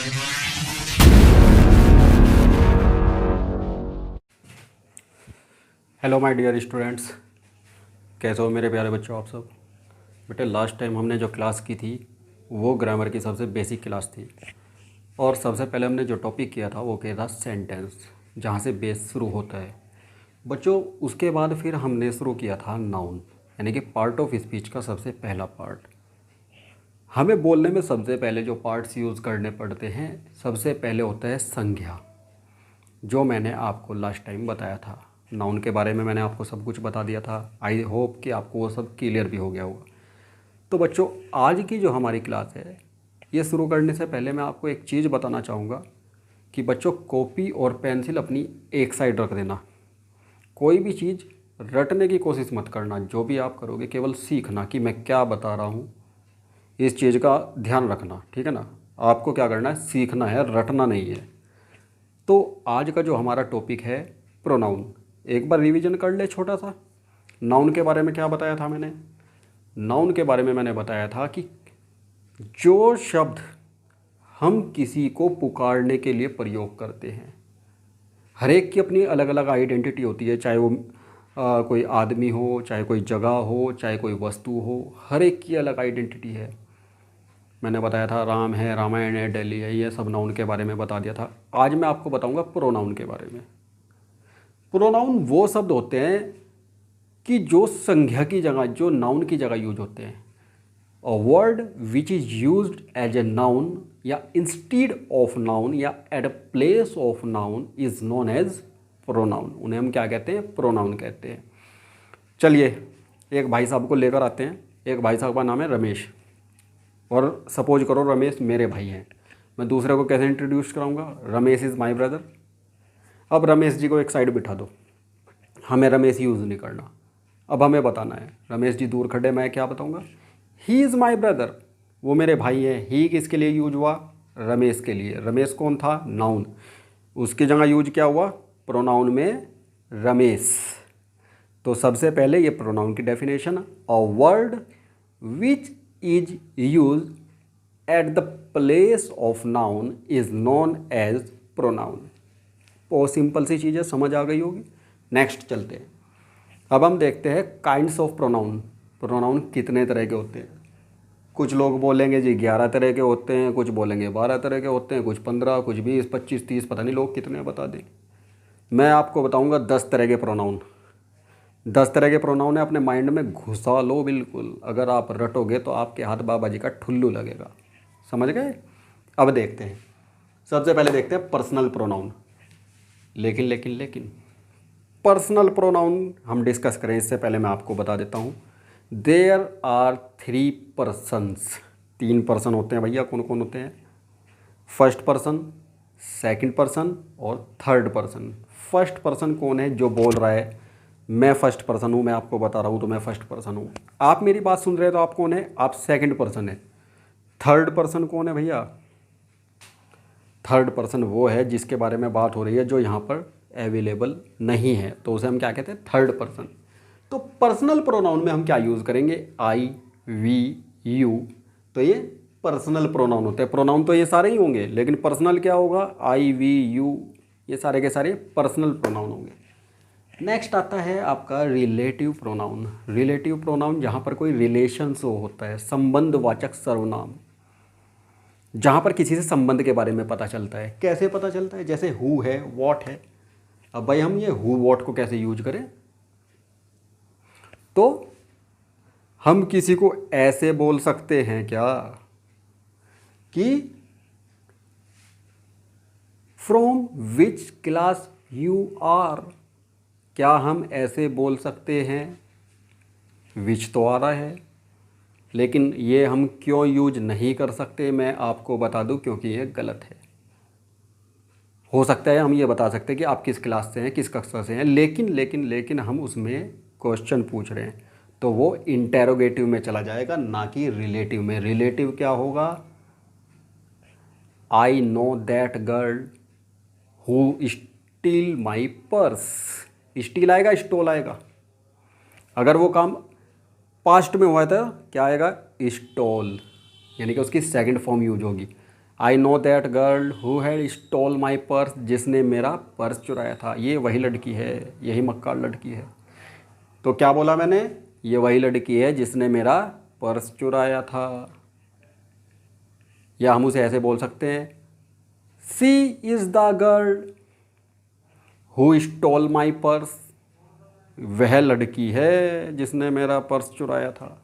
Hello my dear students, कैसे हो मेरे प्यारे बच्चों आप सब। बेटे लास्ट टाइम हमने जो क्लास की थी वो ग्रामर की सबसे बेसिक क्लास थी। और सबसे पहले हमने जो टॉपिक किया था वो किया था सेंटेंस, जहाँ से बेस शुरू होता है बच्चों। उसके बाद फिर हमने शुरू किया था नाउन, यानी कि पार्ट ऑफ स्पीच का सबसे पहला पार्ट। हमें बोलने में सबसे पहले जो पार्ट्स यूज़ करने पड़ते हैं, सबसे पहले होता है संज्ञा, जो मैंने आपको लास्ट टाइम बताया था। नाउन के बारे में मैंने आपको सब कुछ बता दिया था। आई होप कि आपको वो सब क्लियर भी हो गया होगा। तो बच्चों आज की जो हमारी क्लास है, ये शुरू करने से पहले मैं आपको एक चीज़ बताना चाहूँगा कि बच्चों कॉपी और पेंसिल अपनी एक साइड रख देना। कोई भी चीज़ रटने की कोशिश मत करना। जो भी आप करोगे केवल सीखना कि मैं क्या बता रहा हूँ, इस चीज़ का ध्यान रखना, ठीक है ना। आपको क्या करना है, सीखना है, रटना नहीं है। तो आज का जो हमारा टॉपिक है प्रोनाउन, एक बार रिवीजन कर ले छोटा सा। नाउन के बारे में क्या बताया था मैंने? नाउन के बारे में मैंने बताया था कि जो शब्द हम किसी को पुकारने के लिए प्रयोग करते हैं, हर एक की अपनी अलग अलग आइडेंटिटी होती है। चाहे वो कोई आदमी हो, चाहे कोई जगह हो, चाहे कोई वस्तु हो, हर एक की अलग आइडेंटिटी है। मैंने बताया था राम है, रामायण है, दिल्ली है, ये सब नाउन के बारे में बता दिया था। आज मैं आपको बताऊंगा प्रोनाउन के बारे में। प्रोनाउन वो शब्द होते हैं कि जो संज्ञा की जगह, जो नाउन की जगह यूज होते हैं। A word which is used as a noun या इंस्टीड ऑफ नाउन या at a place of noun is known as pronoun. उन्हें हम क्या कहते हैं? प्रोनाउन कहते हैं। चलिए एक भाई साहब को लेकर आते हैं। एक भाई साहब का नाम है रमेश, और सपोज करो रमेश मेरे भाई हैं। मैं दूसरे को कैसे इंट्रोड्यूस कराऊंगा? Ramesh is my brother. अब रमेश जी को एक साइड बिठा दो, हमें रमेश यूज़ नहीं करना। अब हमें बताना है, रमेश जी दूर खड़े, मैं क्या बताऊंगा? ही इज़ माई ब्रदर, वो मेरे भाई हैं। ही किसके लिए यूज हुआ? रमेश के लिए। रमेश कौन था? नाउन। उसकी जगह यूज क्या हुआ? प्रोनाउन में रमेश। तो सबसे पहले ये प्रोनाउन की definition, a word which is use at the place of noun is known as pronoun. बहुत सिंपल सी चीज़ है, समझ आ गई होगी। नेक्स्ट चलते हैं। अब हम देखते हैं काइंड्स ऑफ प्रोनाउन। प्रोनाउन कितने तरह के होते हैं? कुछ लोग बोलेंगे जी 11 तरह के होते हैं, कुछ बोलेंगे 12 तरह के होते हैं, कुछ 15, कुछ 20, 25, 30, पता नहीं लोग कितने बता दें। मैं आपको बताऊंगा 10 तरह के प्रोनाउन। 10 तरह के प्रोनाउन है, अपने माइंड में घुसा लो बिल्कुल। अगर आप रटोगे तो आपके हाथ बाबा जी का ठुल्लू लगेगा। समझ गए? अब देखते हैं। सबसे पहले देखते हैं पर्सनल प्रोनाउन। लेकिन पर्सनल प्रोनाउन हम डिस्कस करें इससे पहले मैं आपको बता देता हूँ, देयर आर 3 पर्सन्स। 3 पर्सन होते हैं भैया। कौन कौन होते हैं? फर्स्ट पर्सन, सेकंड पर्सन और थर्ड पर्सन। फर्स्ट पर्सन कौन है? जो बोल रहा है मैं फर्स्ट पर्सन हूँ, मैं आपको बता रहा हूँ तो मैं फर्स्ट पर्सन हूँ। आप मेरी बात सुन रहे हैं तो आप कौन है? आप सेकंड पर्सन है। थर्ड पर्सन कौन है भैया? थर्ड पर्सन वो है जिसके बारे में बात हो रही है, जो यहाँ पर अवेलेबल नहीं है, तो उसे हम क्या कहते हैं? Third person. तो पर्सनल प्रोनाउन में हम क्या यूज़ करेंगे? आई, वी, यू। तो ये पर्सनल प्रोनाउन होते हैं। प्रोनाउन तो ये सारे ही होंगे, लेकिन पर्सनल क्या होगा? आई, वी, यू, ये सारे के सारे पर्सनल प्रोनाउन होंगे। नेक्स्ट आता है आपका रिलेटिव प्रोनाउन। रिलेटिव प्रोनाउन जहाँ पर कोई रिलेशन शो होता है, संबंधवाचक सर्वनाम, जहाँ पर किसी से संबंध के बारे में पता चलता है। कैसे पता चलता है? जैसे हु है, वॉट है। अब भाई हम ये हु वॉट को कैसे यूज करें? तो हम किसी को ऐसे बोल सकते हैं क्या कि from which class you are. क्या हम ऐसे बोल सकते हैं? विच तो आ रहा है, लेकिन ये हम क्यों यूज नहीं कर सकते मैं आपको बता दूं, क्योंकि ये गलत है। हो सकता है हम ये बता सकते हैं कि आप किस क्लास से हैं, किस कक्षा से हैं, लेकिन हम उसमें क्वेश्चन पूछ रहे हैं तो वो इंटेरोगेटिव में चला जाएगा, ना कि रिलेटिव में। रिलेटिव क्या होगा? I know that girl who steel my purse. Steel आएगा, स्टोल आएगा। अगर वो काम पास्ट में हुआ था क्या आएगा? स्टोल, यानी कि उसकी सेकंड फॉर्म यूज होगी। I know that girl who had stall my purse, जिसने मेरा पर्स चुराया था। ये वही लड़की है, यही मक्कार लड़की है। तो क्या बोला मैंने, ये वही लड़की है जिसने मेरा पर्स चुराया था। या हम उसे ऐसे बोल सकते हैं, she is the girl who stole my purse. वह लड़की है जिसने मेरा पर्स चुराया था।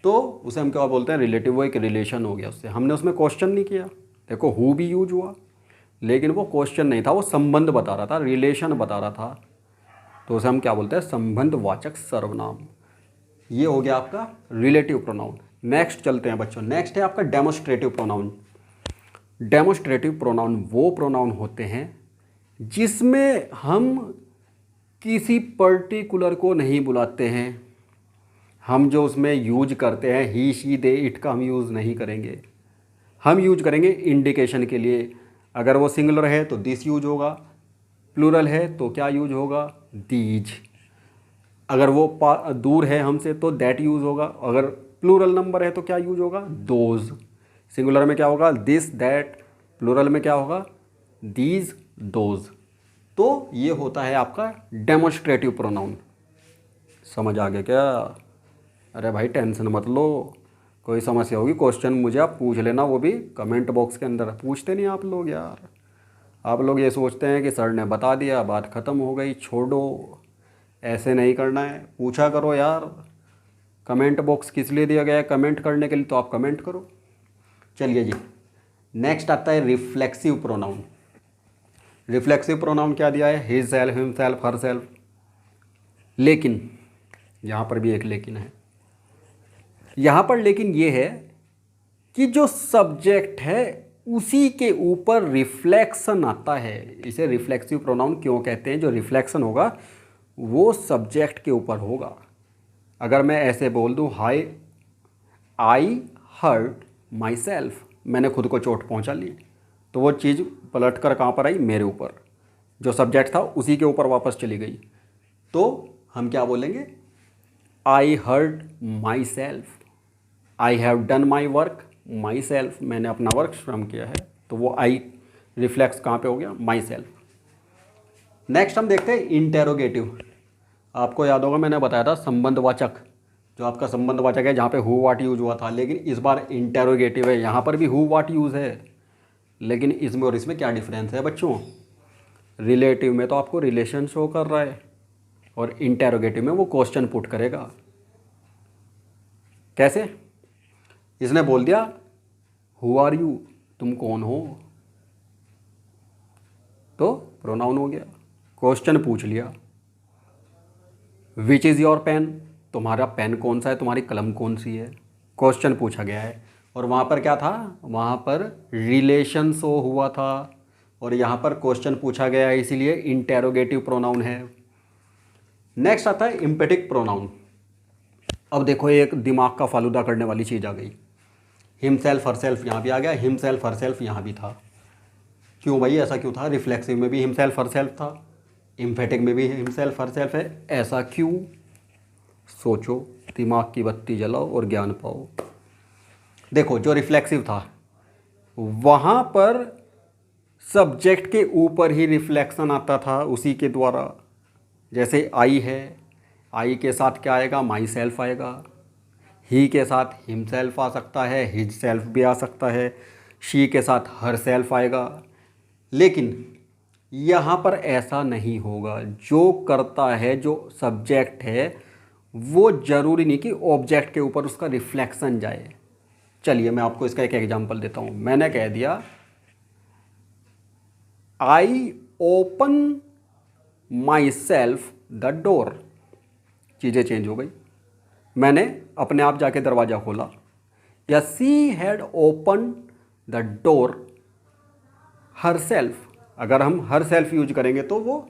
तो उसे हम क्या बोलते हैं, रिलेटिव। वो एक रिलेशन हो गया उससे। हमने उसमें क्वेश्चन नहीं किया। देखो हु भी यूज हुआ, लेकिन वो क्वेश्चन नहीं था, वो संबंध बता रहा था, रिलेशन बता रहा था। तो उसे हम क्या बोलते हैं, संबंधवाचक सर्वनाम। ये हो गया आपका रिलेटिव प्रोनाउन। नेक्स्ट चलते हैं बच्चों, नेक्स्ट है आपका डेमोस्ट्रेटिव प्रोनाउन। डेमोस्ट्रेटिव प्रोनाउन वो प्रोनाउन होते हैं जिसमें हम किसी पर्टिकुलर को नहीं बुलाते हैं। हम जो उसमें यूज करते हैं ही शी दे इट का हम यूज़ नहीं करेंगे। हम यूज करेंगे इंडिकेशन के लिए। अगर वो सिंगुलर है तो दिस यूज होगा, प्लूरल है तो क्या यूज होगा, दीज। अगर वो दूर है हमसे तो दैट यूज होगा। अगर प्लूरल नंबर है तो क्या यूज होगा, दोज। सिंगुलर में क्या होगा, दिस दैट। प्लूरल में क्या होगा, दीज दोज। तो ये होता है आपका डेमोस्ट्रेटिव प्रोनाउन। समझ आ गया क्या? अरे भाई टेंशन मत लो, कोई समस्या होगी क्वेश्चन मुझे आप पूछ लेना, वो भी कमेंट बॉक्स के अंदर। पूछते नहीं आप लोग यार, आप लोग ये सोचते हैं कि सर ने बता दिया बात ख़त्म हो गई, छोड़ो। ऐसे नहीं करना है, पूछा करो यार। कमेंट बॉक्स किस लिए दिया गया है, कमेंट करने के लिए, तो आप कमेंट करो। चलिए जी, नेक्स्ट आता है रिफ्लेक्सिव प्रोनाउन। रिफ्लेक्सिव प्रोनाउन क्या दिया है, his self, him self, her self. लेकिन यहाँ पर भी एक लेकिन है। यहाँ पर लेकिन ये है कि जो सब्जेक्ट है उसी के ऊपर रिफ्लेक्शन आता है। इसे रिफ्लेक्सिव प्रोनाउन क्यों कहते हैं, जो रिफ्लेक्शन होगा वो सब्जेक्ट के ऊपर होगा। अगर मैं ऐसे बोल दूँ, हाय आई हर्ट माई सेल्फ, मैंने खुद को चोट पहुँचा ली, तो वो चीज़ पलट कर कहाँ पर आई, मेरे ऊपर। जो सब्जेक्ट था उसी के ऊपर वापस चली गई। तो हम क्या बोलेंगे, I hurt myself, I have done my work myself, मैंने अपना वर्क स्वयं किया है। तो वो आई रिफ्लेक्स कहाँ पे हो गया, माई सेल्फ। नेक्स्ट हम देखते हैं इंटेरोगेटिव। आपको याद होगा मैंने बताया था संबंधवाचक, जो आपका संबंधवाचक है जहाँ पे हु वाट यूज हुआ था, लेकिन इस बार इंटेरोगेटिव है। यहाँ पर भी हु वाट यूज है, लेकिन इसमें और इसमें क्या डिफरेंस है बच्चों। रिलेटिव में तो आपको रिलेशन शो कर रहा है, और इंटेरोगेटिव में वो क्वेश्चन पुट करेगा। कैसे, इसने बोल दिया हु आर यू, तुम कौन हो, तो प्रोनाउन हो गया। क्वेश्चन पूछ लिया, विच इज़ योर पेन, तुम्हारा पेन कौन सा है, तुम्हारी कलम कौन सी है, क्वेश्चन पूछा गया है। और वहाँ पर क्या था, वहाँ पर रिलेशन शो हुआ था, और यहाँ पर क्वेश्चन पूछा गया है, इसीलिए इंटेरोगेटिव प्रोनाउन है। नेक्स्ट आता है इम्पेटिक प्रोनाउन। अब देखो एक दिमाग का फालूदा करने वाली चीज़ आ गई। हिमसेल्फ हरसेल्फ यहाँ भी आ गया, हिमसेल्फ हरसेल्फ यहाँ भी था। क्यों भाई, ऐसा क्यों था? रिफ्लेक्सिव में भी हिमसेल्फ हरसेल्फ था, इम्फेटिक में भी हिमसेल्फ हरसेल्फ है, ऐसा क्यों? सोचो, दिमाग की बत्ती जलाओ और ज्ञान पाओ। देखो जो रिफ्लेक्सिव था वहाँ पर सब्जेक्ट के ऊपर ही रिफ्लेक्शन आता था उसी के द्वारा। जैसे आई है, आई के साथ क्या आएगा, माई सेल्फ आएगा। ही के साथ हिम सेल्फ आ सकता है, हिज सेल्फ भी आ सकता है। शी के साथ हर सेल्फ आएगा। लेकिन यहाँ पर ऐसा नहीं होगा। जो करता है, जो सब्जेक्ट है, वो ज़रूरी नहीं कि ऑब्जेक्ट के ऊपर उसका रिफ्लेक्शन जाए। चलिए मैं आपको इसका एक एग्जांपल देता हूँ। मैंने कह दिया I open my self the door, चीज़ें चेंज हो गई। मैंने अपने आप जाके दरवाज़ा खोला। या she had open the door her self, अगर हम हर सेल्फ यूज करेंगे तो वो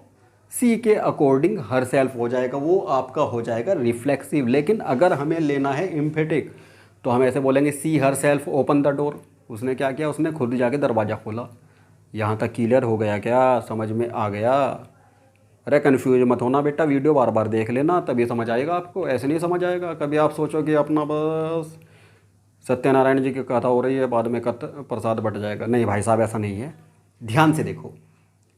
सी के अकॉर्डिंग हर सेल्फ हो जाएगा, वो आपका हो जाएगा रिफ्लेक्सिव। लेकिन अगर हमें लेना है इम्फेटिक तो हम ऐसे बोलेंगे she herself open the door. उसने क्या किया, उसने खुद जाके दरवाज़ा खोला। यहाँ तक क्लियर हो गया क्या, समझ में आ गया? अरे कन्फ्यूज मत होना बेटा, वीडियो बार बार देख लेना तभी समझ आएगा आपको, ऐसे नहीं समझ आएगा। कभी आप सोचो कि अपना बस सत्यनारायण जी की कथा हो रही है, बाद में प्रसाद बट जाएगा। नहीं भाई साहब, ऐसा नहीं है, ध्यान से देखो।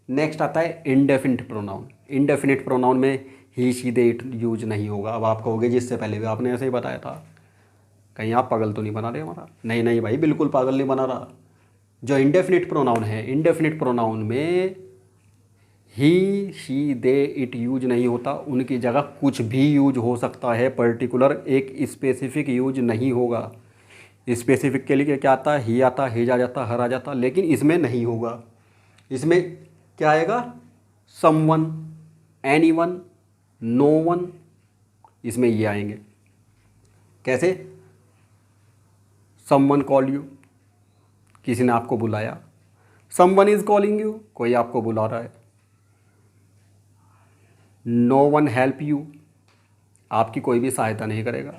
नेक्स्ट आता है इंडेफिनिट प्रोनाउन। इंडेफिनिट प्रोनाउन में ही, शी, दे, इट यूज नहीं होगा। अब आप कहोगे जिससे पहले भी आपने ऐसे ही बताया था, कहीं आप पागल तो नहीं बना रहे हमारा? नहीं नहीं भाई, बिल्कुल पागल नहीं बना रहा। जो इंडेफिनिट प्रोनाउन है, इंडेफिनिट प्रोनाउन में ही, शी, दे, इट यूज नहीं होता। उनकी जगह कुछ भी यूज हो सकता है, पर्टिकुलर एक स्पेसिफिक यूज नहीं होगा। स्पेसिफिक के लिए क्या आता है? ही आता, हिज आ जाता, हर आ जाता, लेकिन इसमें नहीं होगा। इसमें क्या आएगा? समवन, एनीवन, नो वन, इसमें ये आएंगे। कैसे? समवन कॉल यू, किसी ने आपको बुलाया। समवन इज कॉलिंग यू, कोई आपको बुला रहा है। नो वन हेल्प यू, आपकी कोई भी सहायता नहीं करेगा।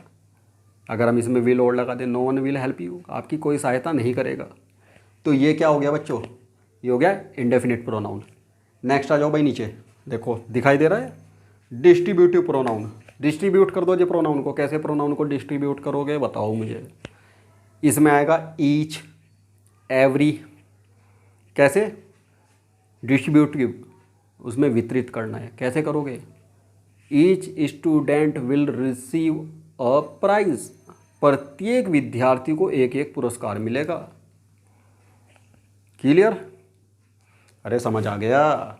अगर हम इसमें विल और लगा दें, no one will help you, आपकी कोई सहायता नहीं करेगा। तो ये क्या हो गया बच्चों? ये हो गया इंडेफिनिट प्रोनाउन। नेक्स्ट आ जाओ भाई नीचे, देखो दिखाई दे रहा है डिस्ट्रीब्यूटिव प्रोनाउन। डिस्ट्रीब्यूट कर दो जी प्रोनाउन को। कैसे प्रोनाउन को डिस्ट्रीब्यूट करोगे बताओ मुझे। इसमें आएगा ईच, एवरी। कैसे? डिस्ट्रीब्यूटिव, उसमें वितरित करना है। कैसे करोगे? Each student will receive a prize, प्रत्येक विद्यार्थी को एक एक पुरस्कार मिलेगा। क्लियर? अरे समझ आ गया।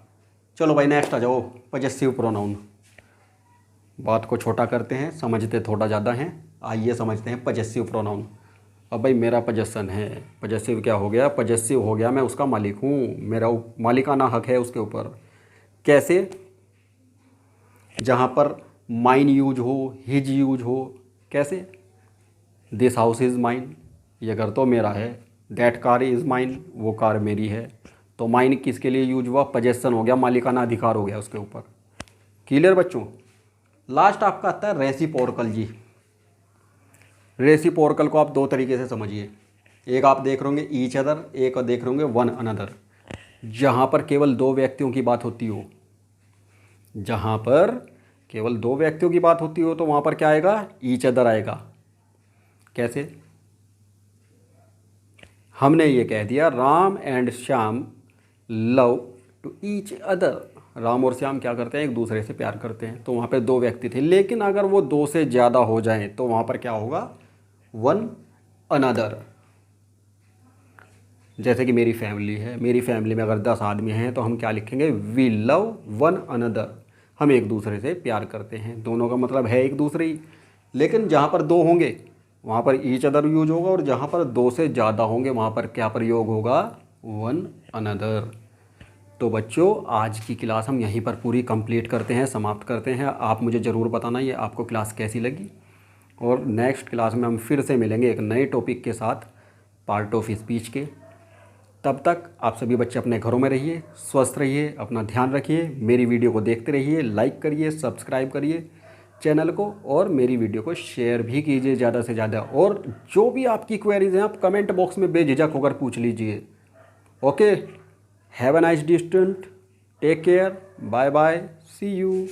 चलो भाई नेक्स्ट आ जाओ, पजेसिव प्रोनाउन। बात को छोटा करते हैं, समझते थोड़ा ज़्यादा हैं। आइए समझते हैं पजेसिव प्रोनाउन। अब भाई मेरा पजेसन है, पजेसिव क्या हो गया? पजेसिव हो गया मैं उसका मालिक हूँ, मेरा मालिकाना हक है उसके ऊपर। कैसे? जहाँ पर माइन यूज हो, हिज यूज हो। कैसे? दिस हाउस इज़ माइन, ये घर तो मेरा है। दैट कार इज़ माइन, वो कार मेरी है। तो माइन किसके लिए यूज हुआ? पजेसन हो गया, मालिकाना अधिकार हो गया उसके ऊपर। क्लियर बच्चों? लास्ट आपका आता है रेसिप्रोकल जी। रेसिप्रोकल को आप दो तरीके से समझिए। एक आप देख रहे होंगे ईच अदर, एक देख रहे होंगे वन अनदर। जहाँ पर केवल दो व्यक्तियों की बात होती हो, जहाँ पर केवल दो व्यक्तियों की बात होती हो, तो वहाँ पर क्या आएगा? ईच अदर आएगा। कैसे? हमने ये कह दिया Ram and Shyam love to each other. Ram और श्याम क्या करते हैं? एक दूसरे से प्यार करते हैं। तो वहाँ पे दो व्यक्ति थे, लेकिन अगर वो दो से ज़्यादा हो जाएं तो वहाँ पर क्या होगा? One another. जैसे कि मेरी फैमिली है, मेरी फैमिली में अगर 10 आदमी हैं तो हम क्या लिखेंगे? वी लव वन अनदर, हम एक दूसरे से प्यार करते हैं। दोनों का मतलब है एक दूसरे ही। लेकिन जहाँ पर दो होंगे वहाँ पर ईच अदर यूज होगा, और जहाँ पर दो से ज़्यादा होंगे वहाँ पर क्या प्रयोग होगा? One another. तो बच्चों आज की क्लास हम यहीं पर पूरी कंप्लीट करते हैं, समाप्त करते हैं। आप मुझे ज़रूर बताना ये आपको क्लास कैसी लगी, और नेक्स्ट क्लास में हम फिर से मिलेंगे एक नए टॉपिक के साथ, पार्ट ऑफ स्पीच के। तब तक आप सभी बच्चे अपने घरों में रहिए, स्वस्थ रहिए, अपना ध्यान रखिए। मेरी वीडियो को देखते रहिए, लाइक करिए, सब्सक्राइब करिए चैनल को, और मेरी वीडियो को शेयर भी कीजिए ज़्यादा से ज़्यादा। और जो भी आपकी क्वेरीज हैं आप कमेंट बॉक्स में बेझिझक होकर पूछ लीजिए। Okay, have a nice day student, take care, bye bye, see you.